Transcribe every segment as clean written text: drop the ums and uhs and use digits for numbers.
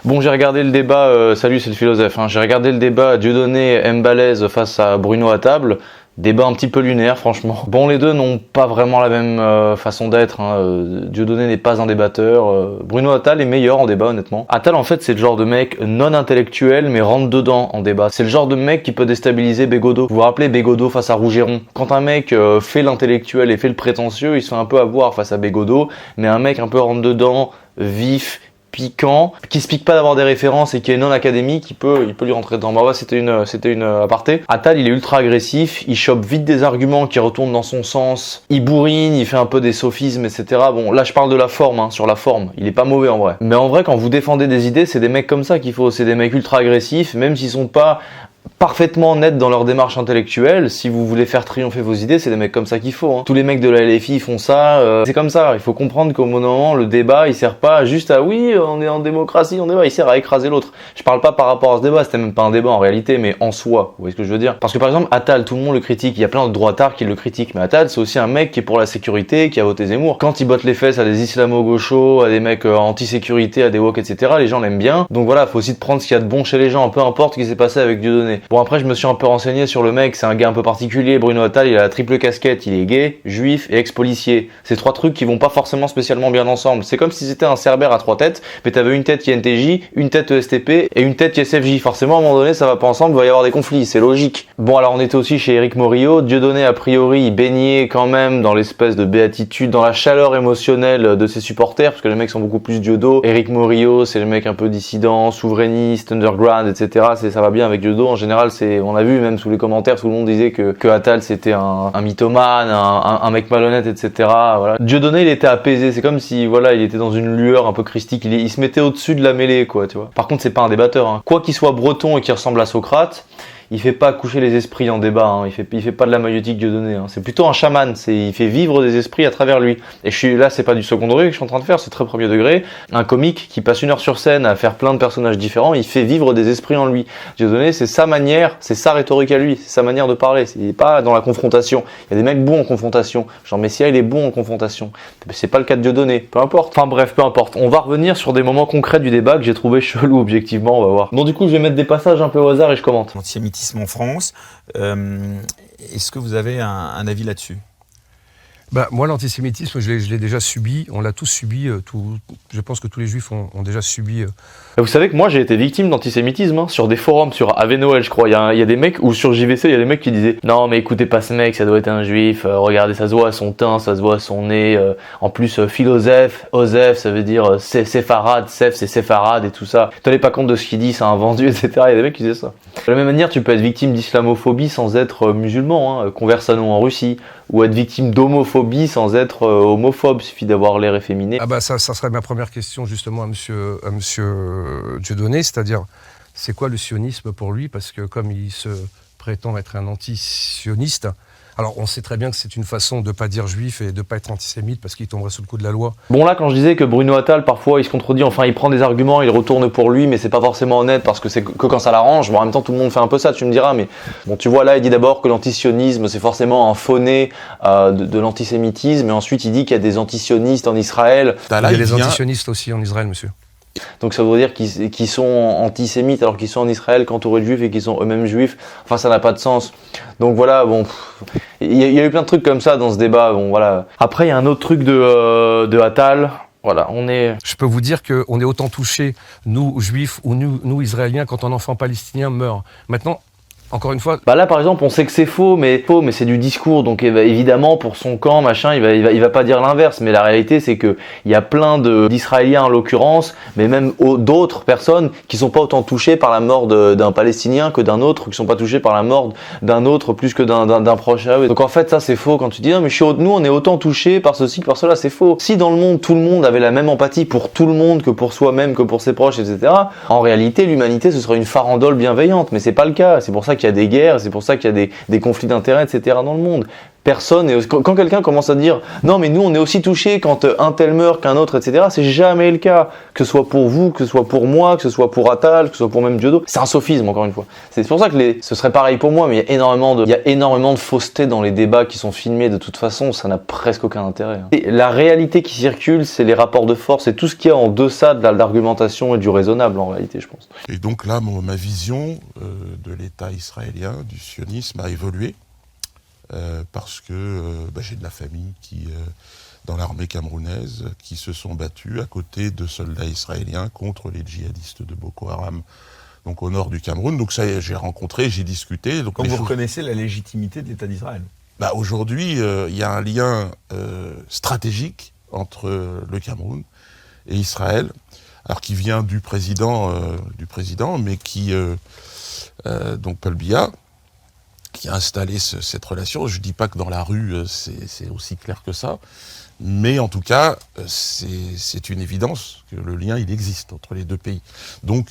Bon, j'ai regardé le débat, salut c'est le philosophe, j'ai regardé le débat Dieudonné Mbalaise face à Bruno à table. Débat un petit peu lunaire, franchement. Bon, les deux n'ont pas vraiment la même façon d'être. Dieudonné n'est pas un débatteur. Bruno Attal est meilleur en débat, honnêtement. Attal, en fait, c'est le genre de mec non intellectuel, mais rentre dedans en débat. C'est le genre de mec qui peut déstabiliser Bégodeau. Vous vous rappelez Bégodeau face à Rougeron? Quand un mec fait l'intellectuel et fait le prétentieux, il se fait un peu avoir face à Bégodeau, mais un mec un peu rentre dedans, vif, piquant, qui se pique pas d'avoir des références et qui est non académique, il peut lui rentrer dedans. Bah ouais, c'était une aparté. Attal, il est ultra agressif, il chope vite des arguments qui retournent dans son sens, il bourrine, il fait un peu des sophismes, etc. Bon, là je parle de la forme, sur la forme, il est pas mauvais en vrai. Mais en vrai, quand vous défendez des idées, c'est des mecs comme ça qu'il faut, c'est des mecs ultra agressifs, même s'ils sont pas parfaitement nets dans leur démarche intellectuelle. Si vous voulez faire triompher vos idées, c'est des mecs comme ça qu'il faut. Tous les mecs de la LFI font ça, c'est comme ça. Il faut comprendre qu'au moment, le débat, il sert pas juste à oui, on est en démocratie, on débat, il sert à écraser l'autre. Je parle pas par rapport à ce débat, c'était même pas un débat en réalité, mais en soi. Vous voyez ce que je veux dire? Parce que par exemple, Attal, tout le monde le critique, il y a plein de droitards qui le critiquent, mais Attal, c'est aussi un mec qui est pour la sécurité, qui a voté Zemmour. Quand il botte les fesses à des islamo-gauchos, à des mecs anti-sécurité, à des woke, etc., les gens l'aiment bien. Donc voilà, faut aussi prendre ce qu'il y a de bon chez les gens, peu importe ce qui s'est passé avec Dieudonné. Bon, après, je me suis un peu renseigné sur le mec, c'est un gars un peu particulier. Bruno Attal, il a la triple casquette, il est gay, juif et ex-policier. C'est trois trucs qui vont pas forcément spécialement bien ensemble. C'est comme si c'était un cerbère à trois têtes, mais t'avais une tête qui est NTJ, une tête ESTP et une tête qui est SFJ. Forcément, à un moment donné, ça va pas ensemble, il va y avoir des conflits, c'est logique. Bon, alors on était aussi chez Éric Morillo. Dieudonné, a priori, il baignait quand même dans l'espèce de béatitude, dans la chaleur émotionnelle de ses supporters, parce que les mecs sont beaucoup plus Diodo. Éric Morillo, c'est le mec un peu dissident, souverainiste, underground, etc. Ça va bien avec Diodo. En général, on a vu même sous les commentaires, tout le monde disait que Attal c'était un mythomane, un mec malhonnête, etc. Voilà. Dieudonné, il était apaisé, c'est comme si voilà, il était dans une lueur un peu christique, il se mettait au-dessus de la mêlée, quoi, tu vois. Par contre, c'est pas un débatteur. Quoi qu'il soit breton et qu'il ressemble à Socrate, il fait pas coucher les esprits en débat, il fait pas de la maïotique Dieudonné, c'est plutôt un chaman, il fait vivre des esprits à travers lui. Et là, c'est pas du second degré que je suis en train de faire, c'est très premier degré. Un comique qui passe 1 heure sur scène à faire plein de personnages différents, il fait vivre des esprits en lui. Dieudonné, c'est sa manière, c'est sa rhétorique à lui, c'est sa manière de parler, il est pas dans la confrontation. Il y a des mecs bons en confrontation, genre Messia, il est bon en confrontation. C'est pas le cas de Dieudonné, peu importe. Enfin bref, peu importe. On va revenir sur des moments concrets du débat que j'ai trouvé chelou objectivement, on va voir. Bon, du coup, je vais mettre des passages un peu au hasard et je commente. En France. Est-ce que vous avez un avis là-dessus? Moi, l'antisémitisme, je l'ai déjà subi. On l'a tous subi. Je pense que tous les juifs ont déjà subi. Vous savez que moi, j'ai été victime d'antisémitisme sur des forums, sur Ave Noël, je crois. Il y a des mecs, ou sur JVC, il y a des mecs qui disaient « Non, mais écoutez pas ce mec, ça doit être un juif. Regardez, ça se voit à son teint, ça se voit à son nez. En plus, philosophe, Osef, ça veut dire séfarade, Sef, c'est séfarade et tout ça. Tenez pas compte de ce qu'il dit, c'est un vendu, etc. » Il y a des mecs qui disaient ça. De la même manière, tu peux être victime d'islamophobie sans être musulman. Conversano en Russie. Ou être victime d'homophobie sans être homophobe, il suffit d'avoir l'air efféminé. Ça serait ma première question justement à monsieur Dieudonné, c'est-à-dire c'est quoi le sionisme pour lui, parce que comme il se prétend être un anti-sioniste, alors on sait très bien que c'est une façon de ne pas dire juif et de ne pas être antisémite parce qu'il tomberait sous le coup de la loi. Bon là, quand je disais que Bruno Attal parfois il se contredit, enfin il prend des arguments, il retourne pour lui, mais c'est pas forcément honnête parce que c'est que quand ça l'arrange. Bon, en même temps tout le monde fait un peu ça, tu me diras, mais bon, tu vois là il dit d'abord que l'antisionisme c'est forcément un fauné de l'antisémitisme, et ensuite il dit qu'il y a des antisionistes en Israël. Il y a des antisionistes aussi en Israël, monsieur. Donc ça veut dire qu'ils sont antisémites alors qu'ils sont en Israël, qu'entourés de juifs et qu'ils sont eux-mêmes juifs. Enfin, ça n'a pas de sens. Donc voilà, bon, il y a eu plein de trucs comme ça dans ce débat. Bon voilà. Après, il y a un autre truc de Attal. Voilà, Je peux vous dire qu'on est autant touchés, nous juifs ou nous Israéliens, quand un enfant palestinien meurt. Maintenant, encore une fois... Là, par exemple, on sait que c'est faux, mais c'est du discours. Donc, évidemment, pour son camp, machin, il va pas dire l'inverse. Mais la réalité, c'est que il y a plein d'Israéliens, en l'occurrence, mais même d'autres personnes qui sont pas autant touchées par la mort d'un Palestinien que d'un autre, qui sont pas touchées par la mort d'un autre plus que d'un proche à eux. Donc, en fait, ça, c'est faux. Quand tu dis, non, mais nous, on est autant touchés par ceci que par cela, c'est faux. Si dans le monde, tout le monde avait la même empathie pour tout le monde, que pour soi-même, que pour ses proches, etc., en réalité, l'humanité, ce serait une farandole bienveillante. Mais c'est pas le cas. C'est pour ça qu'il y a des guerres, c'est pour ça qu'il y a des conflits d'intérêts, etc. dans le monde. personne, et quand quelqu'un commence à dire non mais nous on est aussi touchés quand un tel meurt qu'un autre, etc., c'est jamais le cas, que ce soit pour vous, que ce soit pour moi, que ce soit pour Attal, que ce soit pour même Dieudo. C'est un sophisme, encore une fois. C'est pour ça que ce serait pareil pour moi, mais il y a énormément de fausseté dans les débats qui sont filmés. De toute façon, ça n'a presque aucun intérêt. Et la réalité qui circule, c'est les rapports de force et tout ce qu'il y a en deçà de l'argumentation et du raisonnable, en réalité, je pense. Et donc là, ma vision de l'État israélien, du sionisme, a évolué. Parce que j'ai de la famille qui, dans l'armée camerounaise, qui se sont battus à côté de soldats israéliens contre les djihadistes de Boko Haram, donc au nord du Cameroun. Donc ça, j'ai rencontré, j'ai discuté. Donc vous reconnaissez la légitimité de l'État d'Israël? Aujourd'hui, il y a un lien stratégique entre le Cameroun et Israël, alors qui vient du président, mais qui, donc Paul Biya, qui a installé cette relation. Je ne dis pas que dans la rue, c'est aussi clair que ça, mais en tout cas, c'est une évidence que le lien, il existe entre les deux pays. Donc,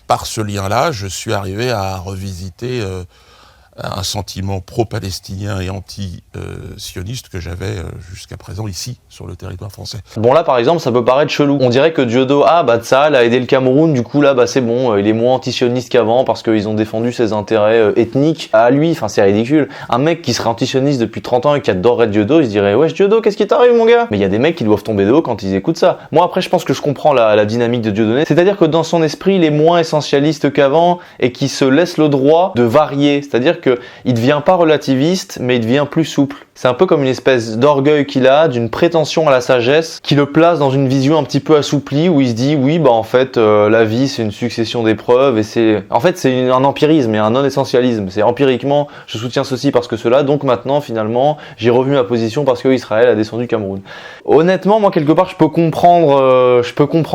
par ce lien-là, je suis arrivé à revisiter un sentiment pro-palestinien et anti-sioniste que j'avais jusqu'à présent ici, sur le territoire français. Bon là par exemple, ça peut paraître chelou. On dirait que Dieudo, Tsahal a aidé le Cameroun, du coup là c'est bon, il est moins antisioniste qu'avant parce qu'ils ont défendu ses intérêts ethniques à lui, c'est ridicule. Un mec qui serait antisioniste depuis 30 ans et qui adorerait Dieudo, il se dirait wesh Dieudo, qu'est-ce qui t'arrive mon gars? Mais il y a des mecs qui doivent tomber de haut quand ils écoutent ça. Moi après je pense que je comprends la dynamique de Dieudonné, c'est-à-dire que dans son esprit il est moins essentialiste qu'avant et qui se laisse le droit de varier, c'est-à-dire que il devient pas relativiste, mais il devient plus souple. C'est un peu comme une espèce d'orgueil qu'il a, d'une prétention à la sagesse, qui le place dans une vision un petit peu assouplie, où il se dit, oui, en fait, la vie, c'est une succession d'épreuves, et c'est un empirisme et un non-essentialisme. C'est empiriquement, je soutiens ceci parce que cela, donc maintenant, finalement, j'ai revu ma position parce que Israël a descendu Cameroun. Honnêtement, moi, quelque part, je peux comprendre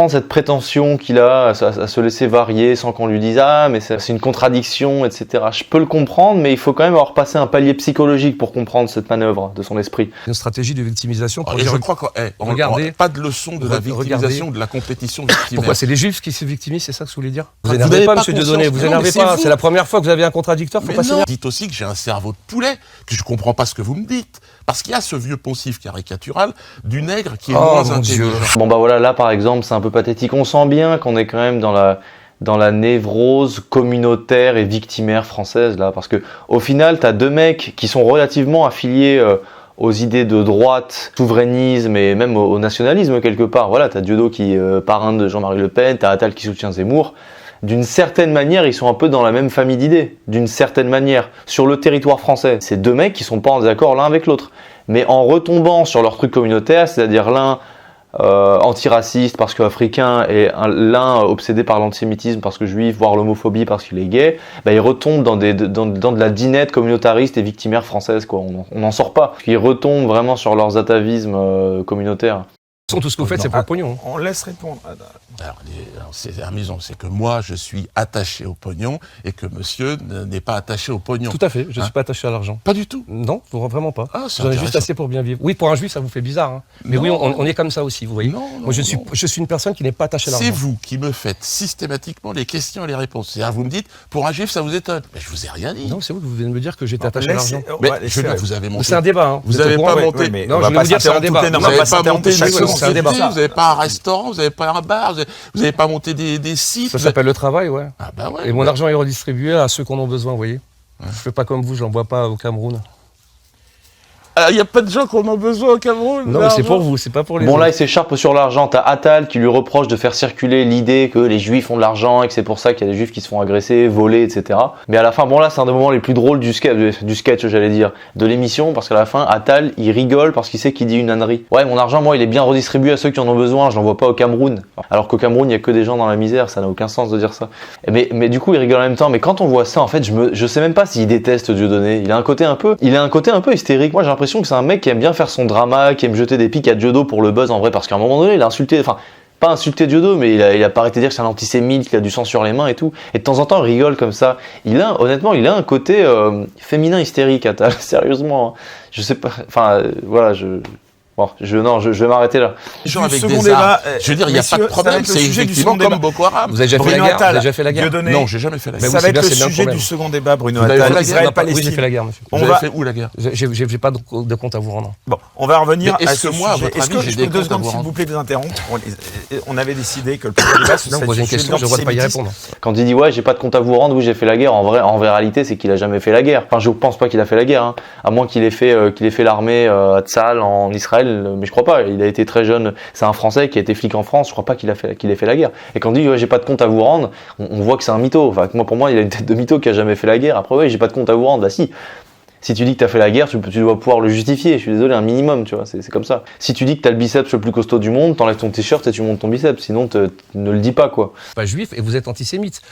cette prétention qu'il a à se laisser varier sans qu'on lui dise, mais c'est une contradiction, etc. Je peux le comprendre, mais il faut quand même avoir passé un palier psychologique pour comprendre cette manœuvre de son esprit. Une stratégie de victimisation pour et dire... je crois qu'on n'a pas de leçon de la victimisation, de la compétition victimaire. Pourquoi c'est les juifs qui se victimisent, c'est ça que vous voulez dire? Vous énervez pas, monsieur Dieudonné, vous énervez pas. C'est la première fois que vous avez un contradicteur, faut pas s'énerver. Dites aussi que j'ai un cerveau de poulet, que je comprends pas ce que vous me dites. Parce qu'il y a ce vieux poncif caricatural du nègre qui est moins intelligent. Bon voilà, là par exemple, c'est un peu pathétique. On sent bien qu'on est quand même dans la névrose communautaire et victimaire française, là, parce que au final, t'as deux mecs qui sont relativement affiliés aux idées de droite, souverainisme et même au nationalisme quelque part. Voilà, t'as Dieudo qui est parrain de Jean-Marie Le Pen, t'as Attal qui soutient Zemmour. D'une certaine manière, ils sont un peu dans la même famille d'idées, d'une certaine manière, sur le territoire français. C'est deux mecs qui sont pas en désaccord l'un avec l'autre. Mais en retombant sur leur truc communautaire, c'est-à-dire l'un antiraciste parce qu'africain et l'un obsédé par l'antisémitisme parce que juif, voire l'homophobie parce qu'il est gay, ils retombent dans de la dinette communautariste et victimaire française, quoi. On n'en sort pas. Ils retombent vraiment sur leurs atavismes communautaires. Tout ce que vous faites, c'est pour le pognon. On laisse répondre. Alors, c'est amusant, c'est que moi, je suis attaché au pognon et que monsieur n'est pas attaché au pognon. Tout à fait, je ne suis pas attaché à l'argent. Pas du tout? Non, vraiment pas. J'en ai juste assez pour bien vivre. Oui, pour un juif, ça vous fait bizarre. Mais oui, on est comme ça aussi, vous voyez. Moi, je suis une personne qui n'est pas attachée à l'argent. C'est vous qui me faites systématiquement les questions et les réponses. C'est-à-dire, vous me dites, pour un juif, ça vous étonne. Mais je vous ai rien dit. Non, c'est vous que vous venez de me dire que j'étais attaché à l'argent. Mais vous avez monté. C'est un débat. Vous n'avez pas monté. Non, je vais vous dire, c'est un débat. Vous n'avez pas monté une société, vous n'avez pas un restaurant, vous n'avez pas un bar, vous n'avez pas monté des sites. Ça s'appelle le travail, ouais. Ouais. Et mon argent est redistribué à ceux qui en ont besoin, vous voyez. Je fais pas comme vous, j'en vois pas au Cameroun. Il n'y a pas de gens qui en ont besoin au Cameroun. Non, mais c'est pour vous, c'est pas pour les autres. Bon, là, il s'écharpe sur l'argent. T'as Attal qui lui reproche de faire circuler l'idée que les juifs ont de l'argent et que c'est pour ça qu'il y a des juifs qui se font agresser, voler, etc. Mais à la fin, là, c'est un des moments les plus drôles du sketch, j'allais dire, de l'émission, parce qu'à la fin, Attal, il rigole parce qu'il sait qu'il dit une ânerie. Ouais, mon argent, moi, il est bien redistribué à ceux qui en ont besoin, je l'envoie pas au Cameroun. Alors qu'au Cameroun, il y a que des gens dans la misère, ça n'a aucun sens de dire ça. Mais du coup, il rigole en même temps. Mais quand on voit ça, en fait, je sais même pas s'il déteste Dieudonné. Il a un côté un peu hystérique. Moi, j'ai l'impression que c'est un mec qui aime bien faire son drama, qui aime jeter des pics à Dieudo pour le buzz en vrai, parce qu'à un moment donné, il a insulté, pas insulté Dieudo, mais il a pas arrêté de dire que c'est un antisémite, qu'il a du sang sur les mains et tout. Et de temps en temps, il rigole comme ça. Honnêtement, il a un côté féminin hystérique, Attal, sérieusement. Je sais pas, Bon, je vais m'arrêter là. Les gens Du avec second des armes. débat, Je veux dire, il n'y a pas de messieurs, ça va problème. être le C'est sujet du effectivement second comme débat. Boko Haram. Vous avez déjà fait Bruno la guerre? Attal, Vous avez déjà fait la guerre? Dieudonné. Non, j'ai jamais fait la Mais guerre. oui, Ça va c'est être bien, le c'est bien le sujet problème. du second débat, Bruno Vous avez fait Attal, la guerre? Israël-Palestine. Oui, j'ai fait la guerre, monsieur. Vous On avez va- fait où la guerre? J'ai pas de compte à vous rendre. Bon, on va revenir Mais à est-ce ce que moi, à sujet. votre Est-ce avis, que j'ai je des peux 2 comptes à secondes, vous s'il rendre vous plaît, vous interrompre? On avait décidé que le premier débat, ce Non, serait posez le une sujet question, de je ne pas y l'antisémitisme. répondre. Quand il dit ouais, j'ai pas de compte à vous rendre, oui, j'ai fait la guerre. En réalité, c'est qu'il a jamais fait la guerre. Enfin, je pense pas qu'il a fait la guerre, hein. À moins qu'il ait fait l'armée à Tzal en Israël, mais je crois pas. Il a été très jeune. C'est un Français qui a été flic en France. Je crois pas qu'il ait fait la guerre. Et quand il dit ouais, j'ai pas de compte à vous rendre, on voit que c'est un mytho. Enfin, pour moi, il a une tête de mytho qui a jamais fait la guerre. Après, ouais, j'ai pas de compte à vous rendre. Bah si. Si tu dis que t'as fait la guerre, tu dois pouvoir le justifier. Je suis désolé, un minimum, tu vois, c'est comme ça. Si tu dis que t'as le biceps le plus costaud du monde, t'enlèves ton t-shirt et tu montes ton biceps. Sinon, ne le dis pas, quoi. Pas juif et vous êtes antisémite.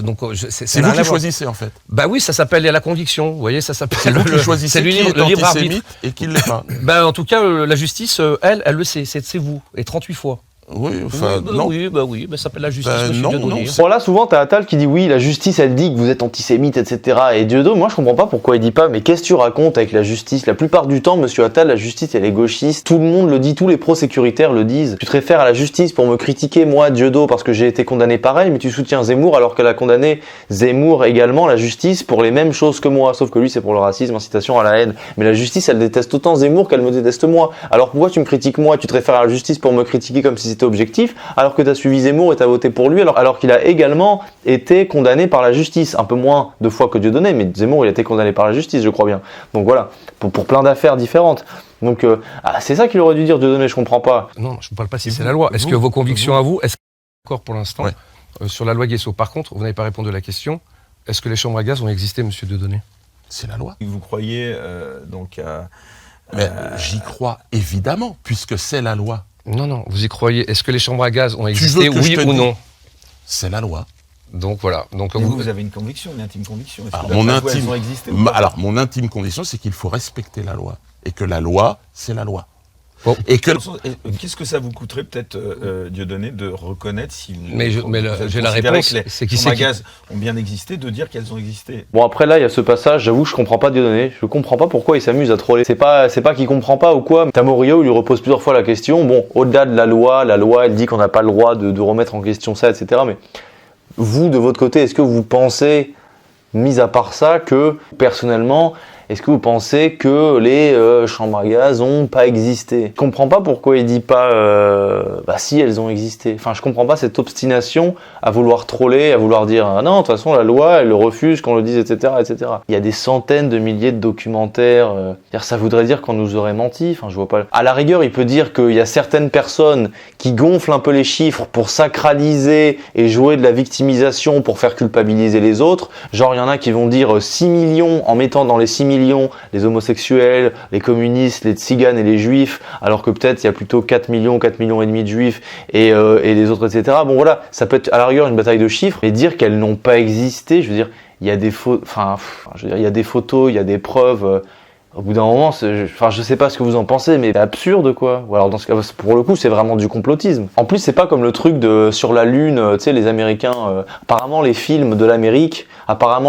Donc, C'est vous qui choisissez en fait. Bah oui, ça s'appelle la conviction. Vous voyez, ça s'appelle. C'est vous qui choisissez c'est qui est le libre arbitre. antisémite et qui ne l'est pas. Bah en tout cas, la justice, elle le sait. C'est vous. Et 38 fois. Oui, enfin, non. Oui, ça s'appelle la justice, monsieur non, Dieudonné. non, Bon, là, souvent, t'as Attal qui dit oui, la justice, elle dit que vous êtes antisémite, etc. Et Dieudonné, moi, je comprends pas pourquoi il dit pas, mais qu'est-ce que tu racontes avec la justice? La plupart du temps, monsieur Attal, la justice, elle est gauchiste. Tout le monde le dit, tous les pro-sécuritaires le disent. Tu te réfères à la justice pour me critiquer, moi, Dieudonné, parce que j'ai été condamné pareil, mais tu soutiens Zemmour alors qu'elle a condamné Zemmour également, la justice, pour les mêmes choses que moi. Sauf que lui, c'est pour le racisme, incitation à la haine. Mais la justice, elle déteste autant Zemmour qu'elle me déteste moi. Alors pourquoi tu me critiques moi? Tu te réfères à la justice pour me critiquer comme si c'était objectif, alors que tu as suivi Zemmour et tu as voté pour lui, alors qu'il a également été condamné par la justice. Un peu moins de fois que Dieudonné, mais Zemmour, il a été condamné par la justice, je crois bien. Donc voilà, pour plein d'affaires différentes. Donc c'est ça qu'il aurait dû dire, Dieudonné, je comprends pas. Non, je ne parle pas si c'est la loi. Est-ce que vos convictions à vous, est-ce que vous êtes d'accord pour l'instant sur la loi Guesso? Par contre, vous n'avez pas répondu à la question. Est-ce que les chambres à gaz ont existé, monsieur Dieudonné? C'est la loi. Vous croyez donc à... Mais j'y crois évidemment, puisque c'est la loi. Non, vous y croyez. Est-ce que les chambres à gaz ont veux existé, que oui je te ou dise non? C'est la loi. Donc voilà. Donc, Et vous avez une conviction, une intime conviction. Est-ce Alors, que mon d'après vous, intime, elles ont existé ou pas? alors, mon intime condition, c'est qu'il faut respecter la loi. Et que la loi, c'est la loi. Bon. Et que... Qu'est-ce que ça vous coûterait peut-être, Dieudonné, de reconnaître si vous... Mais j'ai la considérez réponse, que les c'est qui chambres à c'est qui... gaz ont bien existé, de dire qu'elles ont existé. Bon, après là, il y a ce passage, j'avoue, je comprends pas Dieudonné. Je comprends pas pourquoi il s'amuse à troller. C'est pas qu'il comprend pas ou quoi. Tamorio, il lui repose plusieurs fois la question. Bon, au-delà de la loi, elle dit qu'on n'a pas le droit de remettre en question ça, etc. Mais vous, de votre côté, est-ce que vous pensez, mis à part ça, que personnellement, est-ce que vous pensez que les chambres à gaz ont pas existé? Je comprends pas pourquoi il dit pas si elles ont existé. Enfin, je comprends pas cette obstination à vouloir troller, à vouloir dire ah non, de toute façon la loi elle le refuse qu'on le dise, etc., etc. Il y a des centaines de milliers de documentaires. Ça voudrait dire qu'on nous aurait menti. Enfin, je vois pas. À la rigueur, il peut dire qu'il y a certaines personnes qui gonflent un peu les chiffres pour sacraliser et jouer de la victimisation pour faire culpabiliser les autres. Genre, il y en a qui vont dire 6 millions en mettant dans les 6 millions les homosexuels, les communistes, les tziganes et les juifs, alors que peut-être il y a plutôt 4 millions et demi de juifs et les autres, etc. Bon voilà, ça peut être à la rigueur une bataille de chiffres, mais dire qu'elles n'ont pas existé, je veux dire, il y a des il y a des photos, il y a des preuves. Au bout d'un moment, je sais pas ce que vous en pensez, mais c'est absurde quoi. Ou alors dans ce cas, pour le coup, c'est vraiment du complotisme. En plus, c'est pas comme le truc de sur la Lune, tu sais, les Américains. Apparemment, les films de l'Amérique,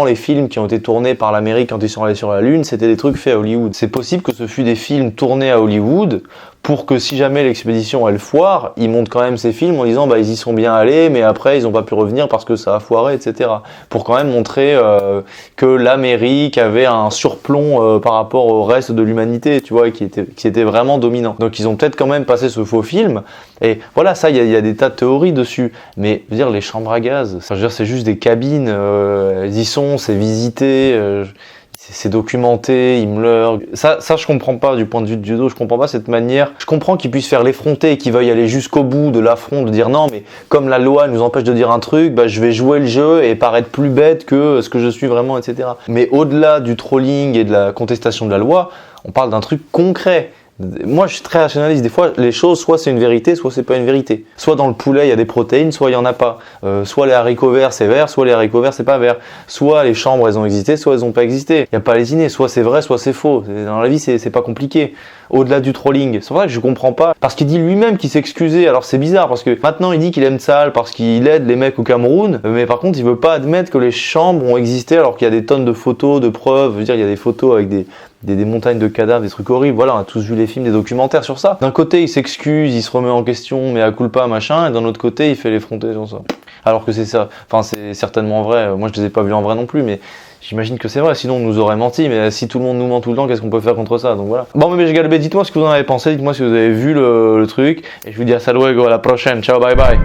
les films qui ont été tournés par l'Amérique quand ils sont allés sur la Lune, c'était des trucs faits à Hollywood. C'est possible que ce fût des films tournés à Hollywood pour que si jamais l'expédition elle foire, ils montent quand même ces films en disant ils y sont bien allés, mais après ils ont pas pu revenir parce que ça a foiré, etc. Pour quand même montrer que l'Amérique avait un surplomb par rapport au reste de l'humanité, tu vois, qui était vraiment dominant. Donc ils ont peut-être quand même passé ce faux film. Et voilà, ça, il y a des tas de théories dessus. Mais je veux dire, les chambres à gaz, je veux dire, c'est juste des cabines, elles y sont, c'est visité. C'est documenté, Himmler. Ça, je comprends pas du point de vue de Dieudonné, je comprends pas cette manière. Je comprends qu'il puisse faire l'effronter et qu'il veuille aller jusqu'au bout de l'affront, de dire non, mais comme la loi nous empêche de dire un truc, je vais jouer le jeu et paraître plus bête que ce que je suis vraiment, etc. Mais au-delà du trolling et de la contestation de la loi, on parle d'un truc concret. Moi, je suis très rationaliste. Des fois, les choses, soit c'est une vérité, soit c'est pas une vérité. Soit dans le poulet, il y a des protéines, soit il y en a pas. Soit les haricots verts, c'est vert, soit les haricots verts, c'est pas vert. Soit les chambres, elles ont existé, soit elles ont pas existé. Il y a pas à lésiner. Soit c'est vrai, soit c'est faux. Dans la vie, c'est pas compliqué. Au-delà du trolling. C'est vrai que je comprends pas. Parce qu'il dit lui-même qu'il s'est excusé. Alors c'est bizarre, parce que maintenant, il dit qu'il aime Tsahal parce qu'il aide les mecs au Cameroun. Mais par contre, il veut pas admettre que les chambres ont existé alors qu'il y a des tonnes de photos, de preuves. Je veux dire, il y a des photos avec des des montagnes de cadavres, des trucs horribles. Voilà, on a tous vu les films, des documentaires sur ça. D'un côté, il s'excuse, il se remet en question, mais à culpa, machin, et d'un autre côté, il fait l'effronter sur ça. Alors que c'est ça, enfin c'est certainement vrai. Moi, je les ai pas vus en vrai non plus, mais j'imagine que c'est vrai, sinon on nous aurait menti, mais si tout le monde nous ment tout le temps, qu'est-ce qu'on peut faire contre ça? Donc voilà. Bon, mais Galbé, dites-moi ce que vous en avez pensé, dites-moi si vous avez vu le truc, et je vous dis à luego, à la prochaine, ciao, bye bye.